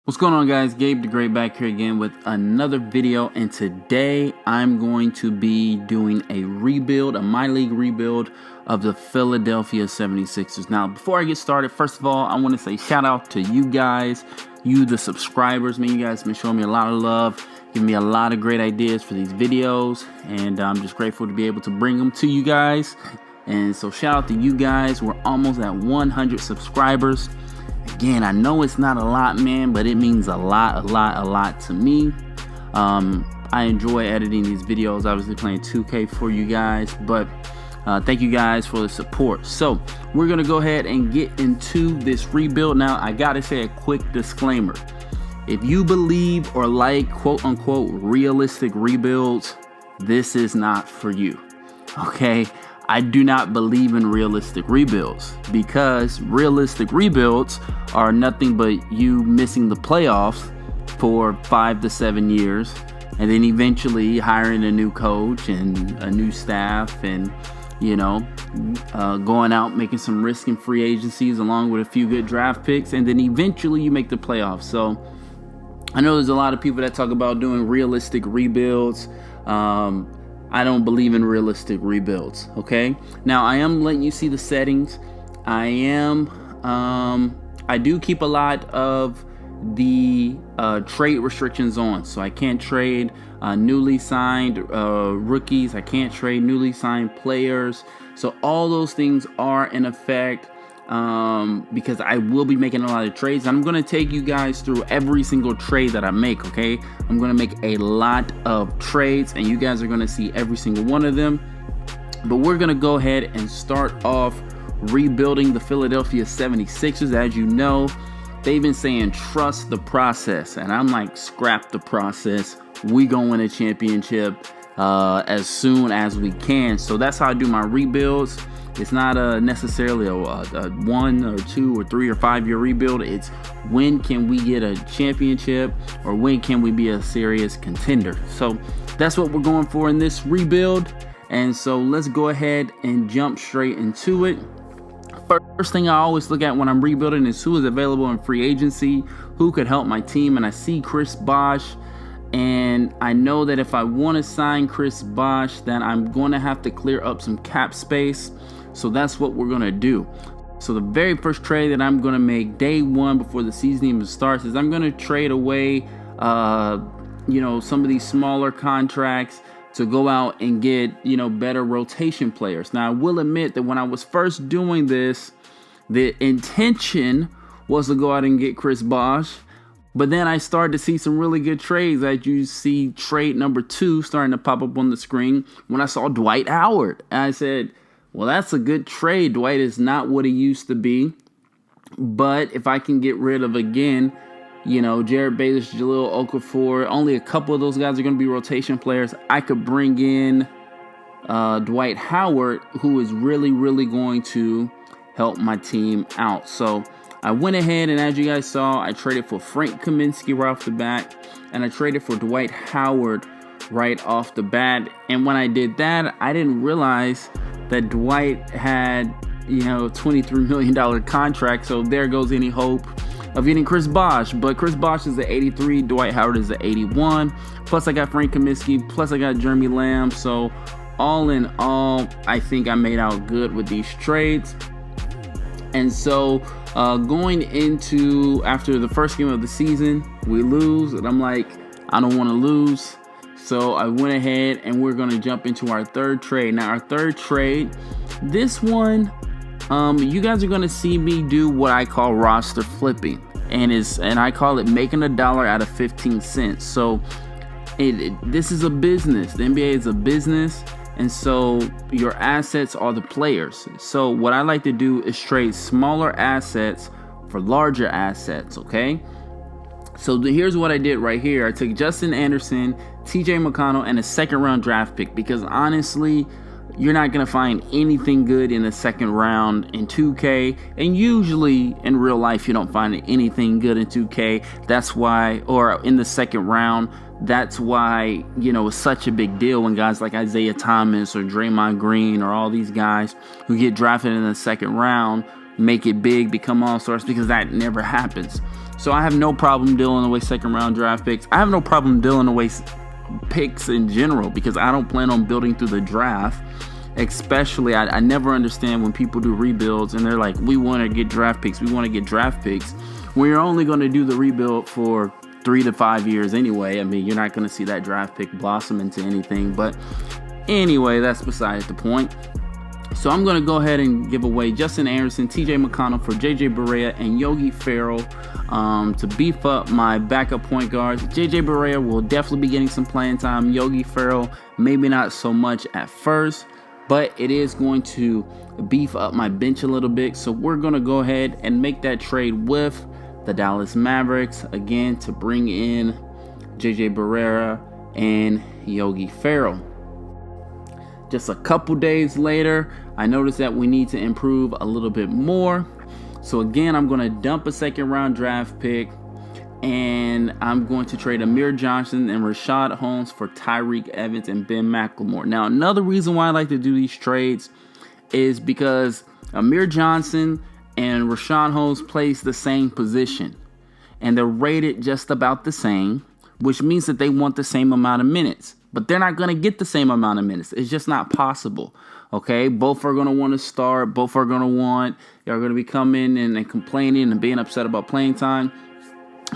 What's going on, guys? Gabe the Great back here again with another video, and today I'm going to be doing a rebuild, a My League rebuild of the Philadelphia 76ers. Now, before I get started, first of all, I want to say shout out to you guys, the subscribers. Man, you guys have been showing me a lot of love, giving me a lot of great ideas for these videos, and I'm just grateful to be able to bring them to you guys. And so shout out to you guys. We're almost at 100 subscribers. Again, I know it's not a lot, man, but it means a lot to me. I enjoy editing these videos, obviously playing 2K for you guys, but thank you guys for the support. So we're going to go ahead and get into this rebuild. Now, I got to say a quick disclaimer. If you believe or like quote-unquote realistic rebuilds, this is not for you, okay? I do not believe in realistic rebuilds, because realistic rebuilds are nothing but you missing the playoffs for 5 to 7 years, and then eventually hiring a new coach and a new staff, and going out making some risk in free agencies along with a few good draft picks, and then eventually you make the playoffs. So I know there's a lot of people that talk about doing realistic rebuilds. I don't believe in realistic rebuilds, okay? Now, I am letting you see the settings. I do keep a lot of the trade restrictions on. So I can't trade newly signed rookies. I can't trade newly signed players. So all those things are in effect because I will be making a lot of trades. I'm going to take you guys through every single trade that I make, okay? I'm going to make a lot of trades, and you guys are going to see every single one of them. But we're going to go ahead and start off rebuilding the Philadelphia 76ers. As you know, they've been saying trust the process, and I'm like, scrap the process. We gonna win a championship as soon as we can. So that's how I do my rebuilds. It's not necessarily a 1 or 2 or 3 or 5 year rebuild. It's when can we get a championship, or when can we be a serious contender. So that's what we're going for in this rebuild. And so let's go ahead and jump straight into it. First thing I always look at when I'm rebuilding is who is available in free agency, who could help my team. And I see Chris Bosh, and I know that if I want to sign Chris Bosh, then I'm going to have to clear up some cap space. So that's what we're going to do. So the very first trade that I'm going to make day one before the season even starts is I'm going to trade away, some of these smaller contracts to go out and get, better rotation players. Now, I will admit that when I was first doing this, the intention was to go out and get Chris Bosh. But then I started to see some really good trades. As you see trade number 2 starting to pop up on the screen when I saw Dwight Howard. And I said, well, that's a good trade. Dwight is not what he used to be. But if I can get rid of, again, Jared Bayless, Jahlil Okafor, only a couple of those guys are going to be rotation players. I could bring in Dwight Howard, who is really, really going to help my team out. So I went ahead, and as you guys saw, I traded for Frank Kaminsky right off the bat, and I traded for Dwight Howard right off the bat. And when I did that, I didn't realize that Dwight had, $23 million contract. So there goes any hope of getting Chris Bosh. But Chris Bosh is the 83, Dwight Howard is the 81. Plus I got Frank Kaminsky, plus I got Jeremy Lamb. So all in all, I think I made out good with these trades. And so going into after the first game of the season, we lose, and I'm like, I don't want to lose. So I went ahead, and we're going to jump into our third trade. Now, our third trade, this one, you guys are going to see me do what I call roster flipping, and I call it making $1 out of 15 cents. So this is a business. The NBA is a business, and so your assets are the players. So what I like to do is trade smaller assets for larger assets, okay? So here's what I did right here. I took Justin Anderson, TJ McConnell, and a second round draft pick, because honestly, you're not going to find anything good in the second round in 2K. And usually in real life, you don't find anything good in 2K. That's why, or in the second round, that's why, it's such a big deal when guys like Isaiah Thomas or Draymond Green or all these guys who get drafted in the second round make it big, become all-stars, because that never happens. So I have no problem dealing away second-round draft picks. I have no problem dealing away picks in general, because I don't plan on building through the draft. Especially, I never understand when people do rebuilds and they're like, we want to get draft picks. We want to get draft picks. When you're only going to do the rebuild for 3 to 5 years anyway. I mean, you're not going to see that draft pick blossom into anything. But anyway, that's beside the point. So I'm going to go ahead and give away Justin Anderson, TJ McConnell for JJ Barea and Yogi Ferrell to beef up my backup point guards. JJ Barea will definitely be getting some playing time. Yogi Ferrell, maybe not so much at first, but it is going to beef up my bench a little bit. So we're going to go ahead and make that trade with the Dallas Mavericks again to bring in JJ Barea and Yogi Ferrell. Just a couple days later, I noticed that we need to improve a little bit more. So again, I'm going to dump a second round draft pick, and I'm going to trade Amir Johnson and Rashad Holmes for Tyreek Evans and Ben McLemore. Now, another reason why I like to do these trades is because Amir Johnson and Rashad Holmes plays the same position, and they're rated just about the same, which means that they want the same amount of minutes. But they're not going to get the same amount of minutes. It's just not possible. Okay, both are going to want to start. Both are going to be coming and complaining and being upset about playing time.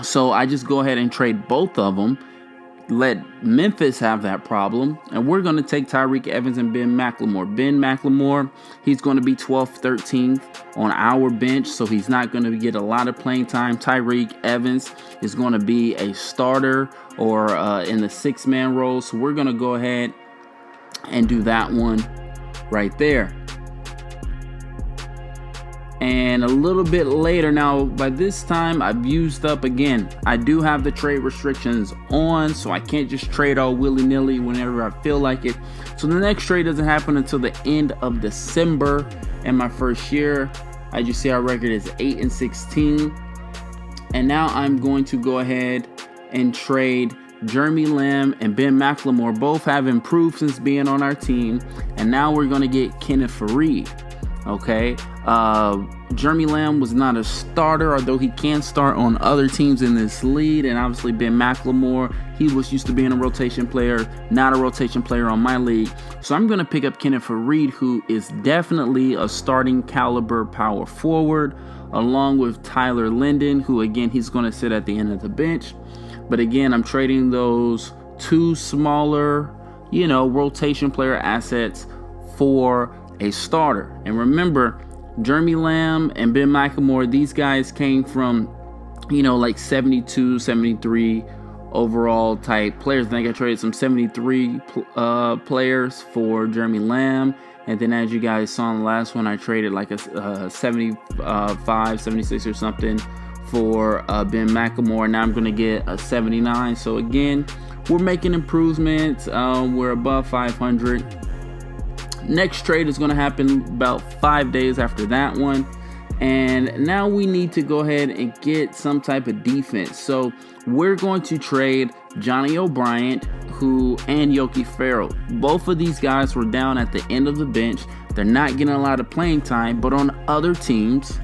So I just go ahead and trade both of them. Let Memphis have that problem. And we're going to take Tyreek Evans and Ben McLemore. Ben McLemore, he's going to be 12th, 13th on our bench. So he's not going to get a lot of playing time. Tyreek Evans is going to be a starter or in the 6-man role. So we're going to go ahead and do that one right there. And a little bit later, now by this time I've used up again. I do have the trade restrictions on, so I can't just trade all willy-nilly whenever I feel like it. So the next trade doesn't happen until the end of December in my first year. As you see, our record is 8-16. And now I'm going to go ahead and trade Jeremy Lamb and Ben McLemore. Both have improved since being on our team. And now we're going to get Kenneth Faried. Okay, Jeremy Lamb was not a starter, although he can start on other teams in this league. And obviously Ben McLemore, he was used to being a rotation player, not a rotation player on my league. So I'm going to pick up Kenneth Faried, who is definitely a starting caliber power forward, along with Tyler Linden, who again, he's going to sit at the end of the bench. But again, I'm trading those two smaller, rotation player assets for a starter. And remember, Jeremy Lamb and Ben McLemore, these guys came from, like 72, 73 overall type players. I think I traded some 73 players for Jeremy Lamb. And then as you guys saw in the last one, I traded like a 75, 76 or something for Ben McLemore. Now I'm going to get a 79. So again, we're making improvements. We're above 500. Next trade is going to happen about 5 days after that one. And now we need to go ahead and get some type of defense. So we're going to trade Johnny O'Brien and Yogi Ferrell. Both of these guys were down at the end of the bench. They're not getting a lot of playing time, but on other teams,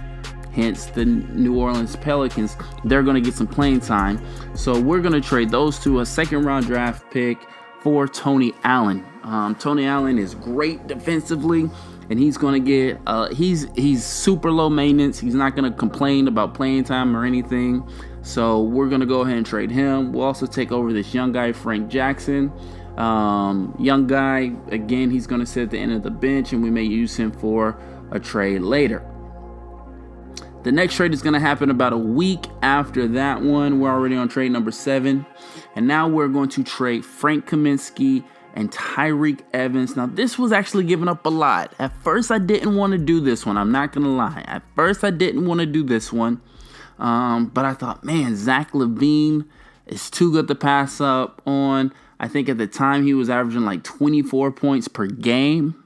hence the New Orleans Pelicans, they're going to get some playing time. So we're going to trade those two, a second round draft pick for Tony Allen. Tony Allen is great defensively, and he's going to get he's super low maintenance. He's not going to complain about playing time or anything. So we're going to go ahead and trade him. We'll also take over this young guy, Frank Jackson. Young guy, again, he's going to sit at the end of the bench, and we may use him for a trade later. The next trade is going to happen about a week after that one. We're already on trade number 7. And now we're going to trade Frank Kaminsky and Tyreek Evans. Now, this was actually giving up a lot. At first, I didn't want to do this one. I'm not going to lie. At first, I didn't want to do this one. But I thought, man, Zach LaVine is too good to pass up on. I think at the time he was averaging like 24 points per game.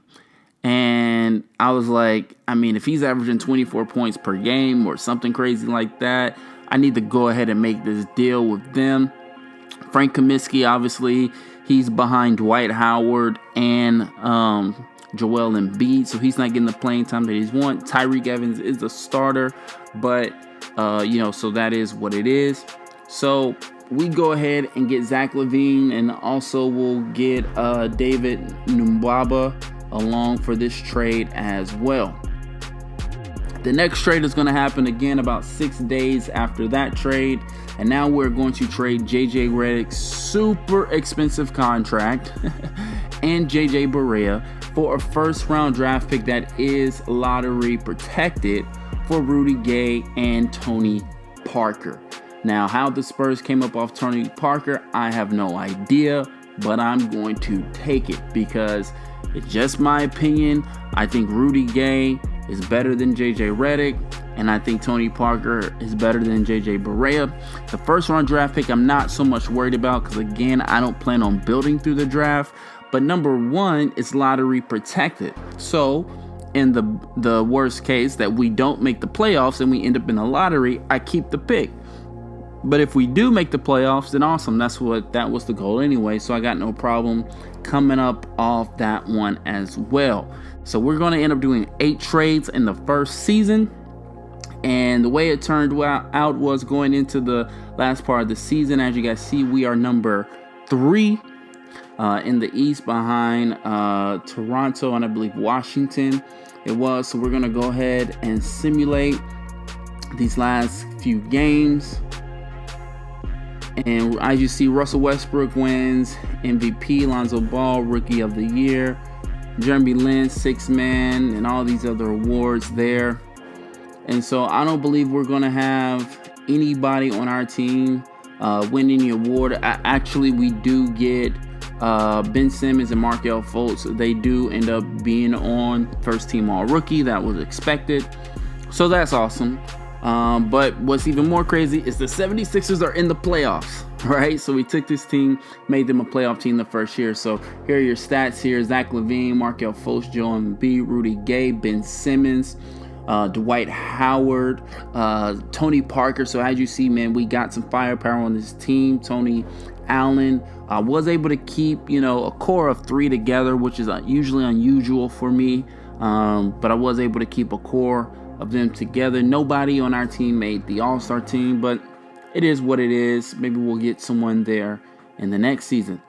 And I was like, I mean, if he's averaging 24 points per game or something crazy like that, I need to go ahead and make this deal with them. Frank Kaminsky, obviously, he's behind Dwight Howard and Joel Embiid, so he's not getting the playing time that he's want. Tyreek Evans is a starter, but so that is what it is. So we go ahead and get Zach LaVine, and also we'll get David Nwaba along for this trade as well. The next trade is going to happen again about 6 days after that trade, and now we're going to trade JJ Redick's super expensive contract and JJ Barea for a first-round draft pick that is lottery protected for Rudy Gay and Tony Parker. Now, how the Spurs came up off Tony Parker, I have no idea, but I'm going to take it because it's just my opinion. I think Rudy Gay is better than JJ Redick, and I think Tony Parker is better than JJ Barea. The first round draft pick I'm not so much worried about because, again, I don't plan on building through the draft. But number one, it's lottery protected. So in the worst case that we don't make the playoffs and we end up in the lottery, I keep the pick. But if we do make the playoffs, then awesome. That was the goal anyway. So I got no problem coming up off that one as well. So we're going to end up doing 8 trades in the first season. And the way it turned out was going into the last part of the season. As you guys see, we are number 3 in the East behind Toronto and I believe Washington it was. So we're going to go ahead and simulate these last few games. And as you see, Russell Westbrook wins MVP, Lonzo Ball, Rookie of the Year, Jeremy Lin, 6th Man, and all these other awards there. And so I don't believe we're going to have anybody on our team win any award. Actually, we do get Ben Simmons and Markelle Fultz. They do end up being on first team all rookie. That was expected. So that's awesome. But what's even more crazy is the 76ers are in the playoffs, right? So we took this team, made them a playoff team the first year. So here are your stats here. Zach LaVine, Markelle Fultz, Joel Embiid, Rudy Gay, Ben Simmons, Dwight Howard, Tony Parker. So as you see, man, we got some firepower on this team. Tony Allen was able to keep, a core of 3 together, which is usually unusual for me. But I was able to keep a core of them together. Nobody on our team made the All-Star team, but it is what it is. Maybe we'll get someone there in the next season.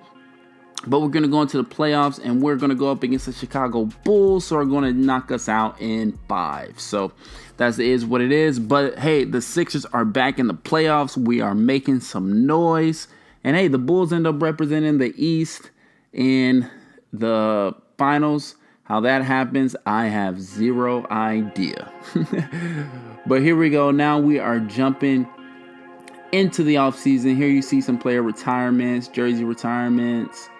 But we're going to go into the playoffs, and we're going to go up against the Chicago Bulls, so are going to knock us out in 5. So that is what it is. But hey, the Sixers are back in the playoffs. We are making some noise. And hey, the Bulls end up representing the East in the finals. How that happens, I have zero idea. But here we go. Now we are jumping into the offseason. Here you see some player retirements, jersey retirements,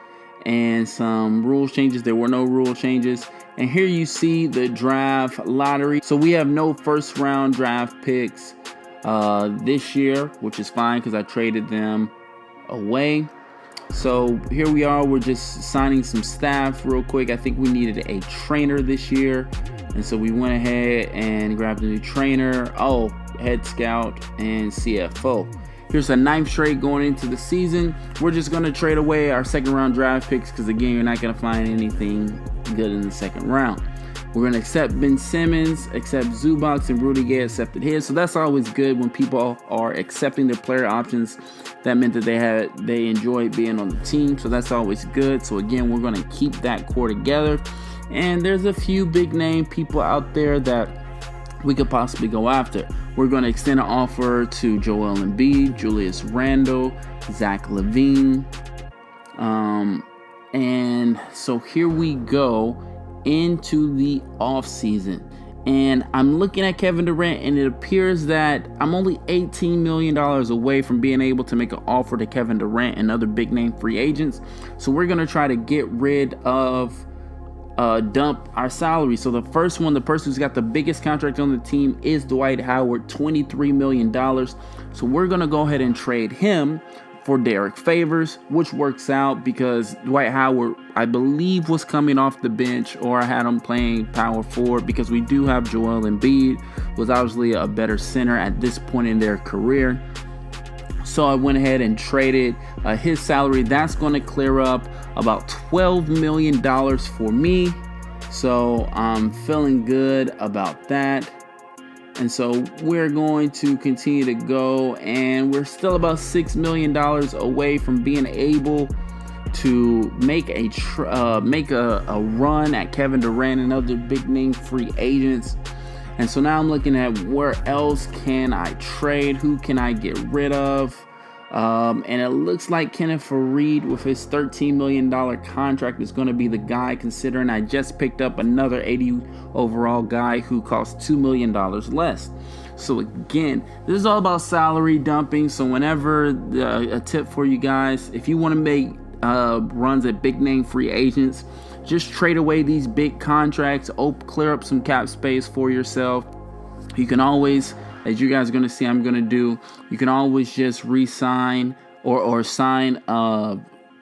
and some rules changes. There were no rule changes. And here you see the draft lottery. So we have no first round draft picks this year, which is fine because I traded them away. So here we are. We're just signing some staff real quick. I think we needed a trainer this year, and so we went ahead and grabbed a new trainer. Head scout and CFO. Here's a 9th trade going into the season. We're just going to trade away our second round draft picks because, again, you're not going to find anything good in the second round. We're going to accept Ben Simmons, accept Zubac, and Rudy Gay accepted his. So that's always good when people are accepting their player options. That meant that they enjoyed being on the team. So that's always good. So again, we're going to keep that core together. And there's a few big name people out there that we could possibly go after. We're going to extend an offer to Joel Embiid, Julius Randle, Zach LaVine. And so here we go into the off season, and I'm looking at Kevin Durant, and it appears that I'm only $18 million away from being able to make an offer to Kevin Durant and other big name free agents. So we're going to try to get rid of dump our salary. So the first one, the person who's got the biggest contract on the team is Dwight Howard, $23 million. So we're going to go ahead and trade him for Derek Favors, which works out because Dwight Howard, I believe, was coming off the bench, or I had him playing power forward because we do have Joel Embiid, was obviously a better center at this point in their career. So I went ahead and traded his salary. That's going to clear up about $12 million for me. So I'm feeling good about that. And so we're going to continue to go, and we're still about $6 million away from being able to make a run at Kevin Durant and other big name free agents. And so now I'm looking at where else can I trade, who can I get rid of. And it looks like Kenneth Faried with his $13 million contract is going to be the guy, considering I just picked up another 80 overall guy who costs $2 million less. So again, this is all about salary dumping. So whenever a tip for you guys, if you want to make runs at big name free agents, just trade away these big contracts, clear up some cap space for yourself. You can always, as you guys are going to see I'm going to do, you can always just re-sign or sign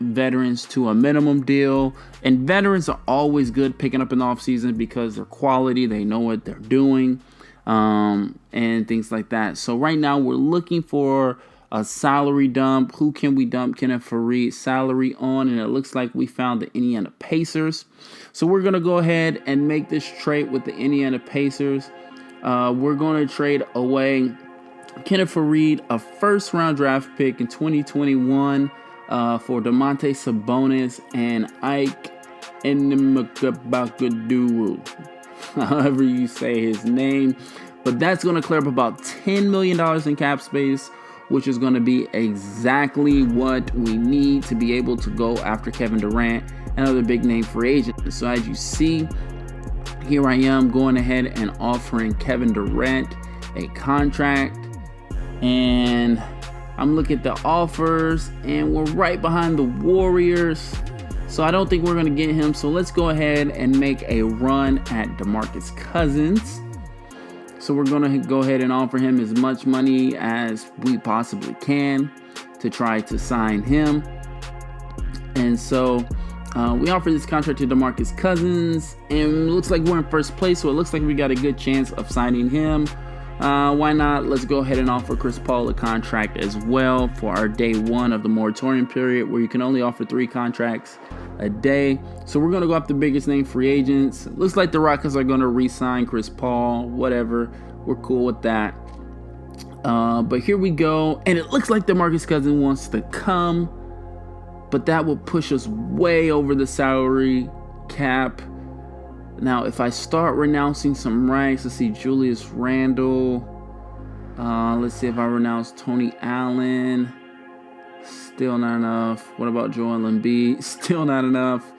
veterans to a minimum deal. And veterans are always good picking up in the offseason because they're quality, they know what they're doing, and things like that. So right now we're looking for a salary dump. Who can we dump Kenneth Faried salary on? And it looks like we found the Indiana Pacers. So we're going to go ahead and make this trade with the Indiana Pacers. We're going to trade away Kenneth Faried, a first-round draft pick in 2021 for Domantas Sabonis and Ike Enimakabagaduru, however you say his name. But that's going to clear up about $10 million in cap space, which is going to be exactly what we need to be able to go after Kevin Durant and other big name free agents. So as you see, here I am going ahead and offering Kevin Durant a contract, and I'm looking at the offers, and we're right behind the Warriors. So I don't think we're going to get him. So let's go ahead and make a run at DeMarcus Cousins. So we're going to go ahead and offer him as much money as we possibly can to try to sign him. And so we offer this contract to DeMarcus Cousins, and it looks like we're in first place, so it looks like we got a good chance of signing him. Why not? Let's go ahead and offer Chris Paul a contract as well for our day one of the moratorium period, where you can only offer 3 contracts a day. So we're going to go after the biggest name free agents. It looks like the Rockets are going to re-sign Chris Paul. Whatever. We're cool with that. But here we go. And it looks like DeMarcus Cousins wants to come, but that will push us way over the salary cap. Now, if I start renouncing some ranks, let's see, Julius Randle. Let's see if I renounce Tony Allen. Still not enough. What about Joel Embiid? Still not enough.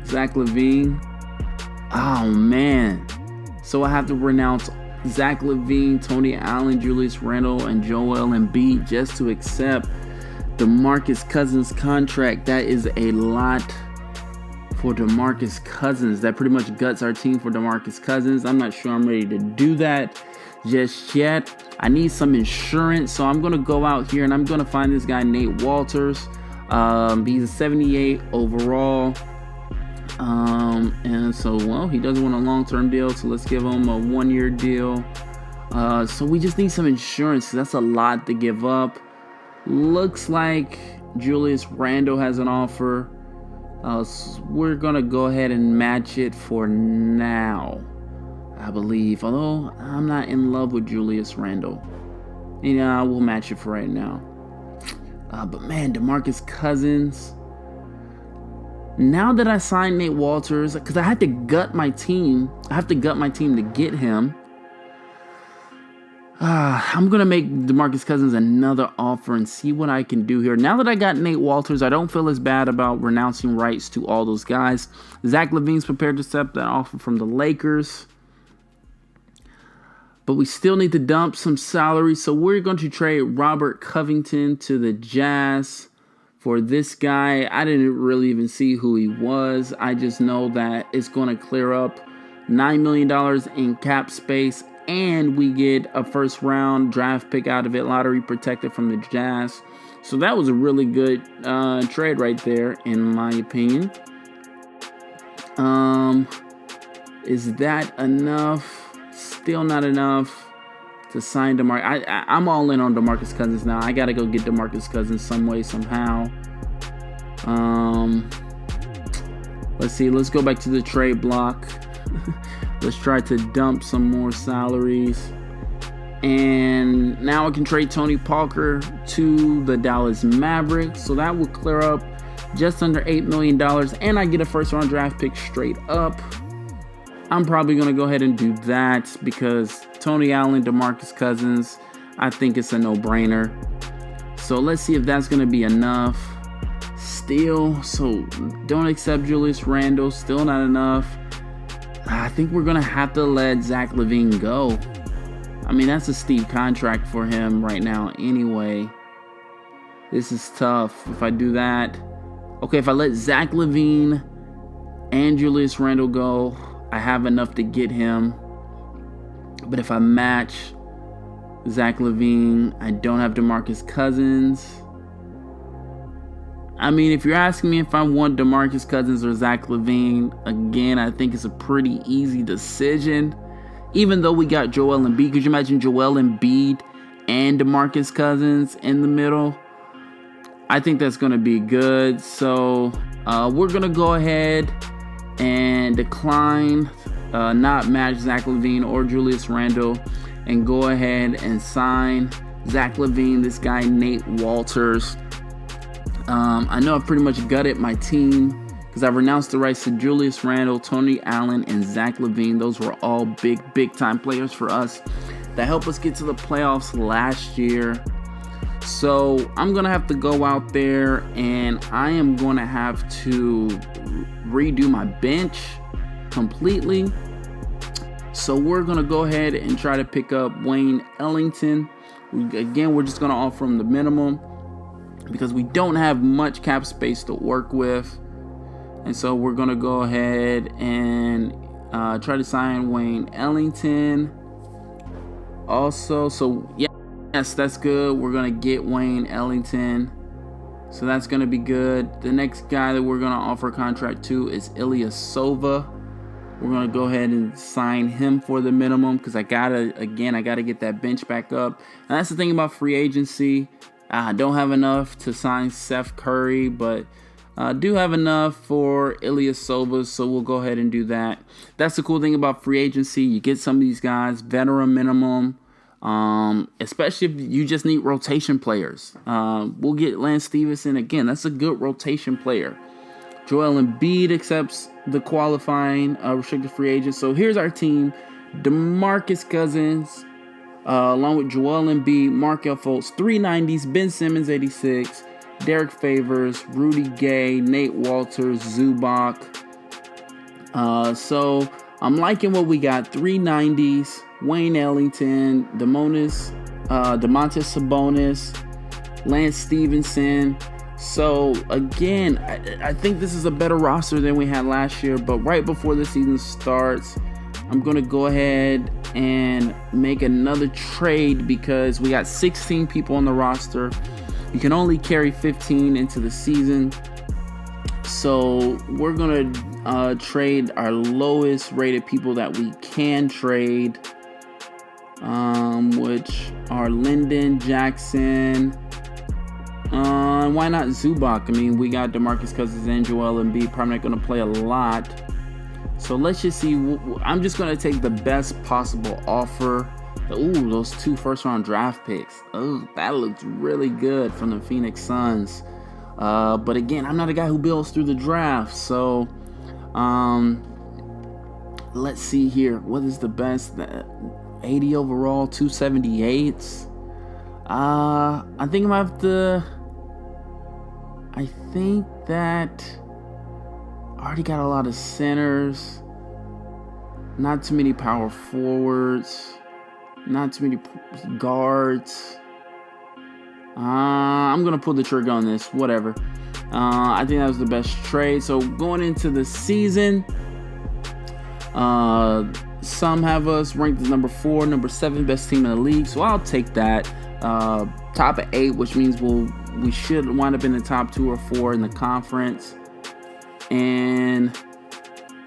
Zach LaVine. Oh, man. So I have to renounce Zach LaVine, Tony Allen, Julius Randle, and Joel Embiid just to accept DeMarcus Cousins contract. That is a lot for DeMarcus Cousins. That pretty much guts our team for DeMarcus Cousins. I'm not sure I'm ready to do that just yet. I need some insurance, so I'm going to go out here and I'm going to find this guy Nate Walters. He's a 78 overall. And so, well, he doesn't want a long-term deal, so let's give him a 1-year deal. So we just need some insurance. That's a lot to give up. Looks like Julius Randle has an offer. So we're going to go ahead and match it for now, I believe. Although I'm not in love with Julius Randle. Yeah, we'll match it for right now. But man, DeMarcus Cousins. Now that I signed Nate Walters, because I had to gut my team. I have to gut my team to get him. I'm going to make DeMarcus Cousins another offer and see what I can do here. Now that I got Nate Walters, I don't feel as bad about renouncing rights to all those guys. Zach LaVine's prepared to accept that offer from the Lakers. But we still need to dump some salary. So we're going to trade Robert Covington to the Jazz for this guy. I didn't really even see who he was. I just know that it's going to clear up $9 million in cap space, and we get a first round draft pick out of it, lottery protected from the Jazz. So that was a really good trade right there, in my opinion. Is that enough? Still not enough to sign DeMarcus. I'm all in on DeMarcus Cousins now. I got to go get DeMarcus Cousins some way, somehow. Let's see. Let's go back to the trade block. Let's try to dump some more salaries. And now I can trade Tony Parker to the Dallas Mavericks. So that will clear up just under $8 million. And I get a first-round draft pick straight up. I'm probably going to go ahead and do that because Tony Allen, DeMarcus Cousins, I think it's a no-brainer. So let's see if that's going to be enough. Still, so don't accept Julius Randle. Still not enough. I think we're going to have to let Zach LaVine go. I mean, that's a steep contract for him right now anyway. This is tough if I do that. Okay, if I let Zach LaVine and Julius Randle go, I have enough to get him. But if I match Zach LaVine, I don't have DeMarcus Cousins. I mean, if you're asking me if I want DeMarcus Cousins or Zach LaVine, again, I think it's a pretty easy decision. Even though we got Joel Embiid, could you imagine Joel Embiid and DeMarcus Cousins in the middle? I think that's going to be good. So we're going to go ahead and decline, not match Zach LaVine or Julius Randle, and go ahead and sign Zach LaVine, this guy Nate Walters. I know I've pretty much gutted my team because I've renounced the rights to Julius Randle, Tony Allen, and Zach LaVine. Those were all big time players for us that helped us get to the playoffs last year. So I'm going to have to go out there and I am going to have to redo my bench completely. So we're going to go ahead and try to pick up Wayne Ellington. Again, we're just going to offer him the minimum because we don't have much cap space to work with. And so we're going to go ahead and try to sign Wayne Ellington. Also, so yes, that's good. We're going to get Wayne Ellington. So that's going to be good. The next guy that we're going to offer a contract to is Ilyasova. We're going to go ahead and sign him for the minimum because I got to get that bench back up. And that's the thing about free agency. I don't have enough to sign Seth Curry, but I do have enough for Ilyasova, so we'll go ahead and do that. That's the cool thing about free agency. You get some of these guys, veteran minimum, especially if you just need rotation players. We'll get Lance Stevenson. Again, that's a good rotation player. Joel Embiid accepts the qualifying restricted free agent. So here's our team. DeMarcus Cousins, along with Joel Embiid, Markelle Fultz, 390s, Ben Simmons, 86, Derek Favors, Rudy Gay, Nate Walters, Zubac. So I'm liking what we got. 390s, Wayne Ellington, Domantas Sabonis, Lance Stevenson. So again, I think this is a better roster than we had last year. But right before the season starts, I'm going to go ahead and make another trade because we got 16 people on the roster. You can only carry 15 into the season. So we're going to trade our lowest rated people that we can trade, which are Lyndon, Jackson. Why not Zubac? I mean, we got DeMarcus Cousins and Joel Embiid. Probably not going to play a lot. So let's just see. I'm just going to take the best possible offer. Ooh, those 2 first-round draft picks. Oh, that looks really good from the Phoenix Suns. But again, I'm not a guy who builds through the draft. So let's see here. What is the best? 80 overall, 278s. I think I'm going to have to... I think that I already got a lot of centers. Not too many power forwards. Not too many guards. I'm going to pull the trigger on this. Whatever. I think that was the best trade. So going into the season, some have us ranked as number 4, number 7 best team in the league. So I'll take that. Top of 8, which means we should wind up in the top 2 or 4 in the conference. And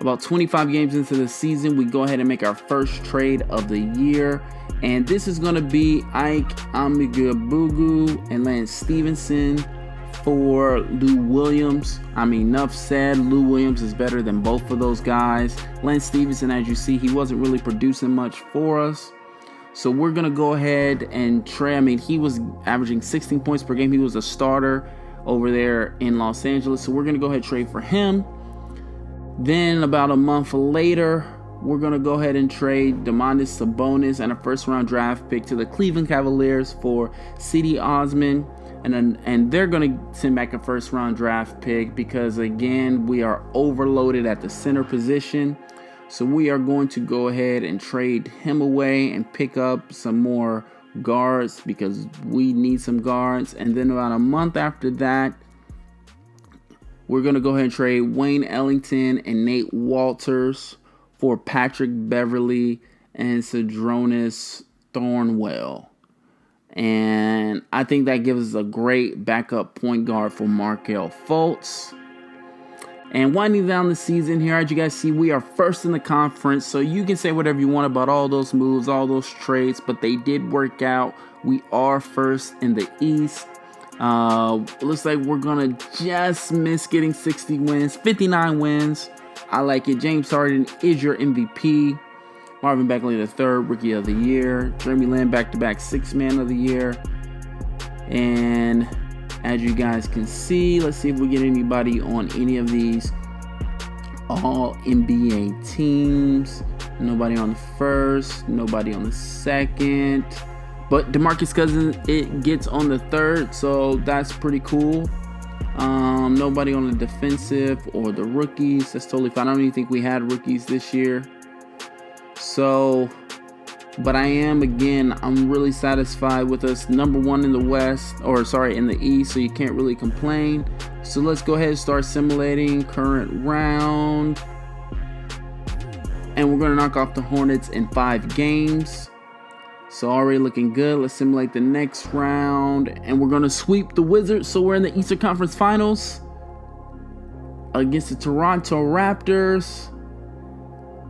about 25 games into the season, we go ahead and make our first trade of the year. And this is going to be Ike Amigbugu and Lance Stevenson for Lou Williams. I mean, enough said. Lou Williams is better than both of those guys. Lance Stevenson, as you see, he wasn't really producing much for us. So we're going to go ahead and trade. I mean, he was averaging 16 points per game. He was a starter over there in Los Angeles. So we're going to go ahead and trade for him. Then about a month later, we're going to go ahead and trade Domantas Sabonis and a first-round draft pick to the Cleveland Cavaliers for C.D. Osman. And they're going to send back a first-round draft pick because, again, we are overloaded at the center position. So we are going to go ahead and trade him away and pick up some more guards because we need some guards. And then about a month after that, we're going to go ahead and trade Wayne Ellington and Nate Walters for Patrick Beverly and Cedronis Thornwell. And I think that gives us a great backup point guard for Markelle Fultz. And winding down the season here, as you guys see, we are first in the conference. So you can say whatever you want about all those moves, all those trades, but they did work out. We are first in the East. Looks like we're going to just miss getting 60 wins, 59 wins. I like it. James Harden is your MVP. Marvin Bagley III, Rookie of the Year. Jeremy Lamb, back-to-back Sixth Man of the Year. And as you guys can see, let's see if we get anybody on any of these all NBA teams. Nobody on the first, nobody on the second. But DeMarcus Cousins, it gets on the third, so that's pretty cool. Nobody on the defensive or the rookies. That's totally fine. I don't even think we had rookies this year. So, but I'm really satisfied with us number one in the West, in the East, so you can't really complain. So let's go ahead and start simulating current round. And we're going to knock off the Hornets in 5 games. So already looking good. Let's simulate the next round. And we're going to sweep the Wizards. So we're in the Eastern Conference Finals against the Toronto Raptors.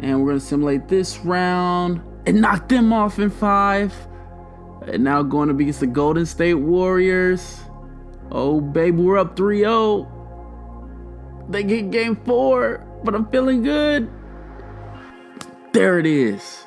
And we're going to simulate this round and knock them off in 5. And now going up against the Golden State Warriors. Oh, baby, we're up 3-0. They get game 4, but I'm feeling good. There it is.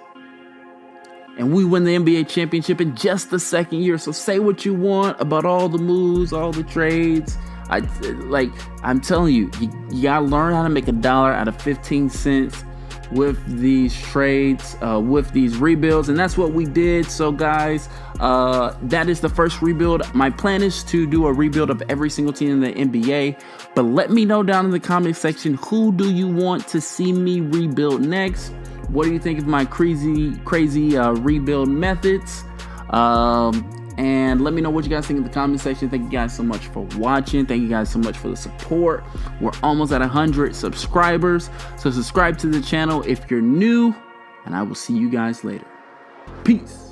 And we win the NBA championship in just the second year. So say what you want about all the moves, all the trades. I'm telling you, you gotta learn how to make $1 out of 15 cents with these trades, with these rebuilds, and that's what we did. So guys, that is the first rebuild. My plan is to do a rebuild of every single team in the NBA, but let me know down in the comment section, who do you want to see me rebuild next? What do you think of my crazy rebuild methods? And let me know what you guys think in the comment section. Thank you guys so much for watching. Thank you guys so much for the support. We're almost at 100 subscribers. So subscribe to the channel if you're new, and I will see you guys later. Peace.